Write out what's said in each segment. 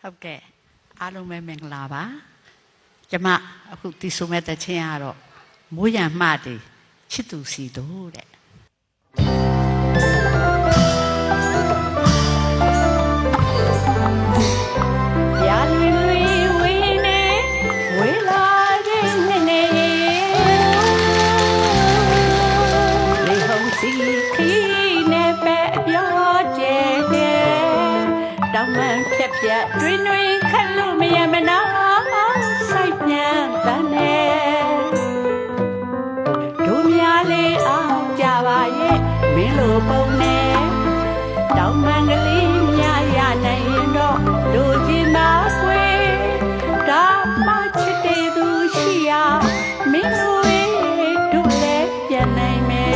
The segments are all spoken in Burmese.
ဟုတ်ကဲ့အားလုံးပဲမင်္ဂလာပါကျမအခုတီးဆိုမဲ့တဲ့ချင်းကတော့မိုးရံမှတွေချစ်သူစီတို့တဲ့ပြတ်တွင်တွင်ခက်လို့မရမနာစိုက်ပြန်တန်းနေတို့များလေးအောင်ကြပါရဲ့မင်းလိုပုံနဲ့တောင်မန်ကလေးများရနိုင်ရင်တော့တို့ချင်ပါခွေဒါမှချစ်တဲ့သူရှိရမင်းလိုတို့လည်းပြန်နိုင်မယ်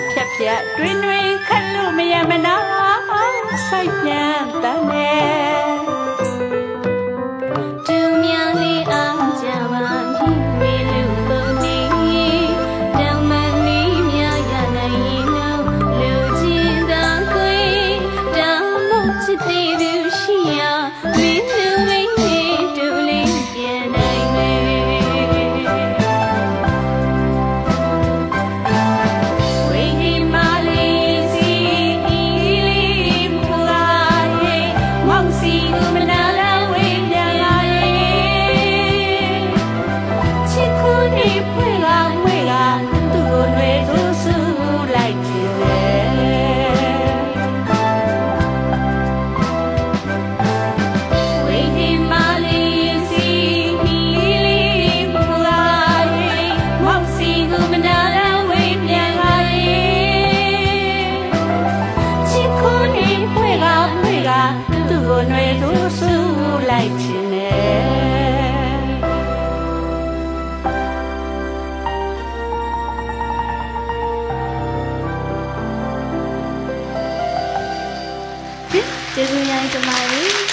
ဖြတ်ဖြတ်တွင်တွင်ခက်လို့မရမနာစိုက်ပြန်တန်းနေသူများလေးအောင်ကြပါရင်ဝေလူပုံနေတောင်မလေးများရနိုင်ရင်တော့လူချင်းသာခွေတောင်မချစ်သေးသူရှိရမင်းလူဝိနေတူလေးပြန်နိုင်မယ်ကျေးဇူးများတင်ပါတယ်